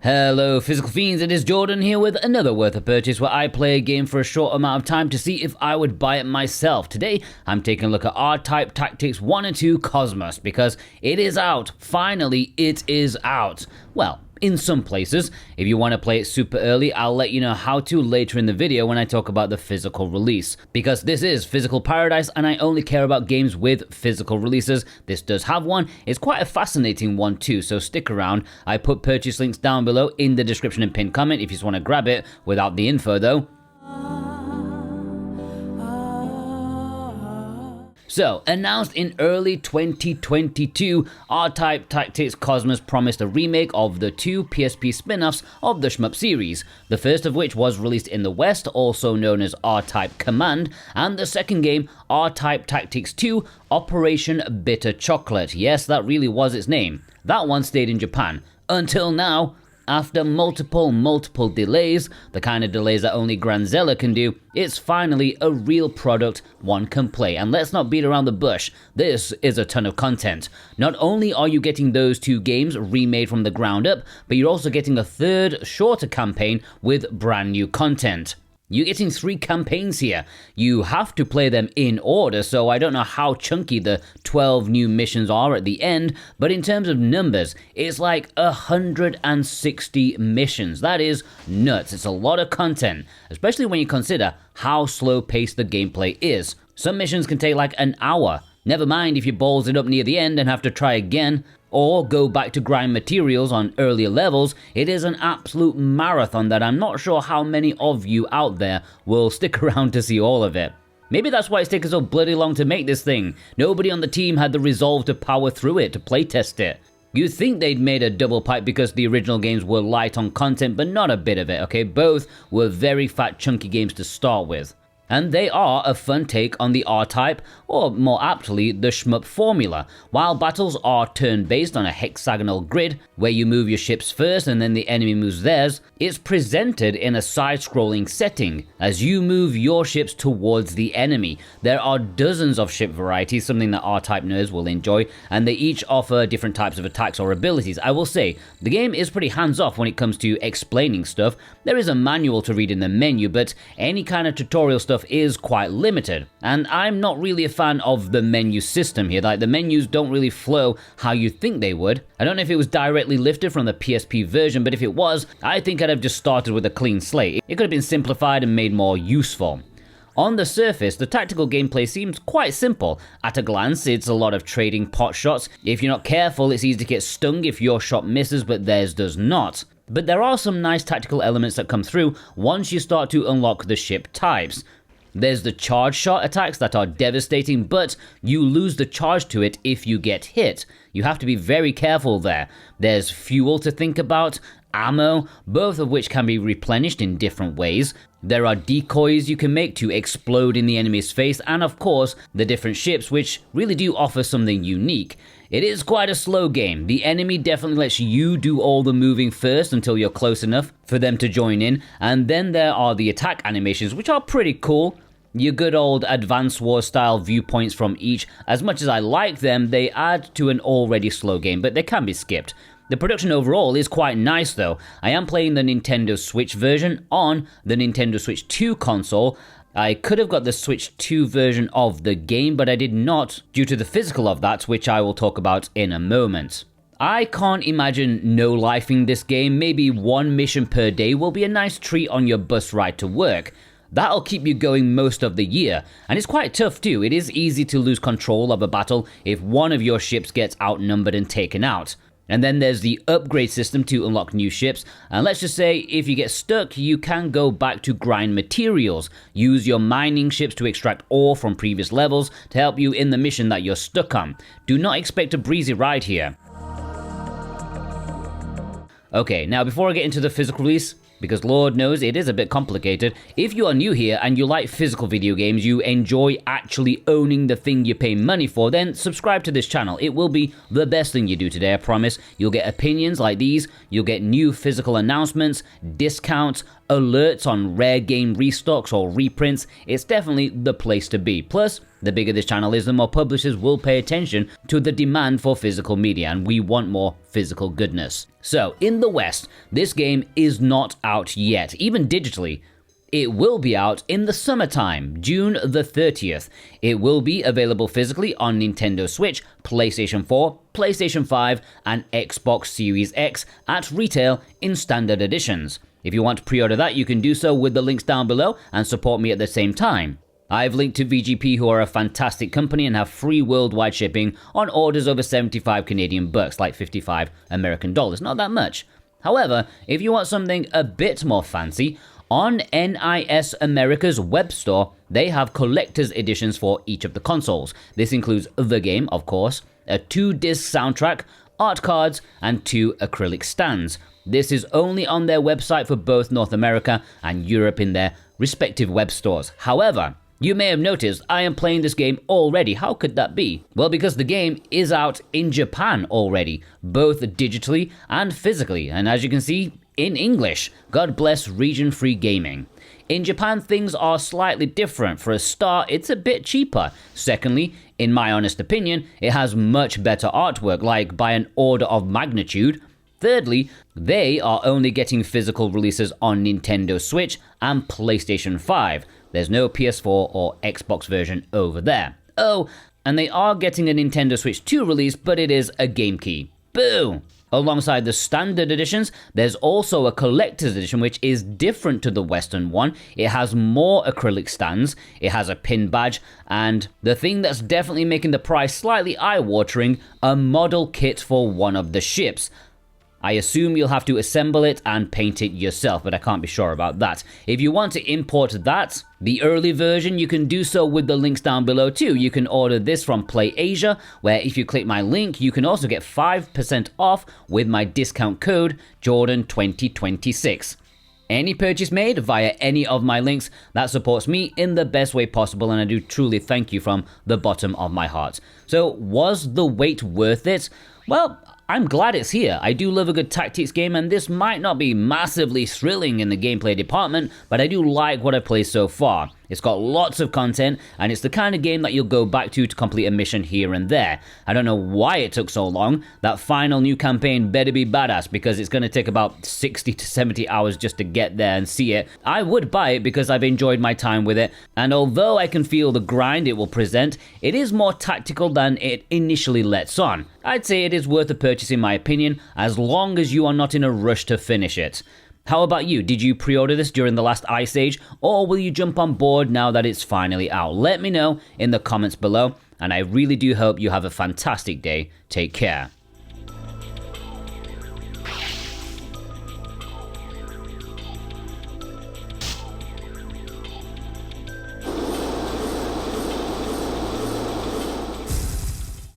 Hello Physical Fiends, it is Jordan here with another Worth a Purchase where I play a game for a short amount of time to see if I would buy it myself. Today, I'm taking a look at R-Type Tactics 1 and 2 Cosmos because it is out. Finally, it is out. Well, in some places. If you want to play it super early, I'll let you know how to later in the video when I talk about the physical release. Because this is Physical Paradise and I only care about games with physical releases. This does have one. It's quite a fascinating one too, so stick around. I put purchase links down below in the description and pinned comment if you just want to grab it without the info though. So, announced in early 2022, R-Type Tactics Cosmos promised a remake of the two PSP spin-offs of the shmup series, the first of which was released in the West, also known as R-Type Command, and the second game, R-Type Tactics 2, Operation Bitter Chocolate. Yes, that really was its name. That one stayed in Japan. Until now. After multiple delays, the kind of delays that only Granzella can do, it's finally a real product one can play. And let's not beat around the bush, this is a ton of content. Not only are you getting those two games remade from the ground up, but you're also getting a third, shorter campaign with brand new content. You're getting 3 campaigns here. You have to play them in order, so I don't know how chunky the 12 new missions are at the end, but in terms of numbers, it's like 160 missions. That is nuts. It's a lot of content, especially when you consider how slow-paced the gameplay is. Some missions can take like an hour. Never mind if you balls it up near the end and have to try again, or go back to grind materials on earlier levels. It is an absolute marathon that I'm not sure how many of you out there will stick around to see all of it. Maybe that's why it's taken so bloody long to make this thing. Nobody on the team had the resolve to power through it, to playtest it. You'd think they'd made a double pipe because the original games were light on content, but not a bit of it, okay? Both were very fat, chunky games to start with. And they are a fun take on the R-Type, or more aptly, the shmup formula. While battles are turn-based on a hexagonal grid, where you move your ships first and then the enemy moves theirs, it's presented in a side-scrolling setting, as you move your ships towards the enemy. There are dozens of ship varieties, something that R-Type nerds will enjoy, and they each offer different types of attacks or abilities. I will say, the game is pretty hands-off when it comes to explaining stuff. There is a manual to read in the menu, but any kind of tutorial stuff is quite limited. And I'm not really a fan of the menu system here. Like, the menus don't really flow how you think they would. I don't know if it was directly lifted from the PSP version, but if it was, I think I'd have just started with a clean slate. It could have been simplified and made more useful. On the surface, the tactical gameplay seems quite simple. At a glance, it's a lot of trading pot shots. If you're not careful, it's easy to get stung if your shot misses, but theirs does not. But there are some nice tactical elements that come through once you start to unlock the ship types. There's the charge shot attacks that are devastating, but you lose the charge to it if you get hit. You have to be very careful there. There's fuel to think about, ammo, both of which can be replenished in different ways. There are decoys you can make to explode in the enemy's face, and of course, the different ships, which really do offer something unique. It is quite a slow game. The enemy definitely lets you do all the moving first until you're close enough for them to join in, and then there are the attack animations, which are pretty cool. Your good old Advance Wars style viewpoints from each. As much as I like them, they add to an already slow game, but they can be skipped. The production overall is quite nice though. I am playing the Nintendo Switch version on the Nintendo Switch 2 console. I could have got the Switch 2 version of the game, but I did not due to the physical of that, which I will talk about in a moment. I can't imagine no-lifing this game. Maybe 1 mission per day will be a nice treat on your bus ride to work. That'll keep you going most of the year, and it's quite tough too. It is easy to lose control of a battle if one of your ships gets outnumbered and taken out. And then there's the upgrade system to unlock new ships, and let's just say if you get stuck, you can go back to grind materials. Use your mining ships to extract ore from previous levels to help you in the mission that you're stuck on. Do not expect a breezy ride here. Okay, now before I get into the physical release, because Lord knows it is a bit complicated, if you are new here and you like physical video games, you enjoy actually owning the thing you pay money for, then subscribe to this channel. It will be the best thing you do today, I promise. You'll get opinions like these, you'll get new physical announcements, discounts, alerts on rare game restocks or reprints. It's definitely the place to be. Plus, The bigger this channel is, the more publishers will pay attention to the demand for physical media, and we want more physical goodness. So, in the West, this game is not out yet, even digitally. It will be out in the summertime, June the 30th. It will be available physically on Nintendo Switch, PlayStation 4, PlayStation 5, and Xbox Series X at retail in standard editions. If you want to pre-order that, you can do so with the links down below and support me at the same time. I've linked to VGP, who are a fantastic company and have free worldwide shipping on orders over 75 Canadian bucks, like 55 American dollars, not that much. However, if you want something a bit more fancy, on NIS America's web store, they have collector's editions for each of the consoles. This includes the game, of course, a 2-disc soundtrack, art cards, and 2 acrylic stands. This is only on their website for both North America and Europe in their respective web stores. However, you may have noticed I am playing this game already. How could that be? Well, because the game is out in Japan already, both digitally and physically, and as you can see, in English. God bless Region Free Gaming. In Japan, things are slightly different. For a start, it's a bit cheaper. Secondly, in my honest opinion, it has much better artwork, like by an order of magnitude. Thirdly, they are only getting physical releases on Nintendo Switch and PlayStation 5. There's no PS4 or Xbox version over there. Oh, and they are getting a Nintendo Switch 2 release, but it is a game key. Boo! Alongside the standard editions, there's also a collector's edition which is different to the Western one. It has more acrylic stands, it has a pin badge, and the thing that's definitely making the price slightly eye-watering, a model kit for one of the ships. I assume you'll have to assemble it and paint it yourself, but I can't be sure about that. If you want to import that, the early version, you can do so with the links down below too. You can order this from PlayAsia, where if you click my link, you can also get 5% off with my discount code Jordan2026. Any purchase made via any of my links, that supports me in the best way possible, and I do truly thank you from the bottom of my heart. So, was the wait worth it? Well, I'm glad it's here. I do love a good tactics game, and this might not be massively thrilling in the gameplay department, but I do like what I've played so far. It's got lots of content, and it's the kind of game that you'll go back to complete a mission here and there. I don't know why it took so long. That final new campaign better be badass, because it's going to take about 60 to 70 hours just to get there and see it. I would buy it because I've enjoyed my time with it, and although I can feel the grind it will present, it is more tactical than it initially lets on. I'd say it is worth a purchase in my opinion, as long as you are not in a rush to finish it. How about you? Did you pre-order this during the last Ice Age, or will you jump on board now that it's finally out? Let me know in the comments below, and I really do hope you have a fantastic day. Take care.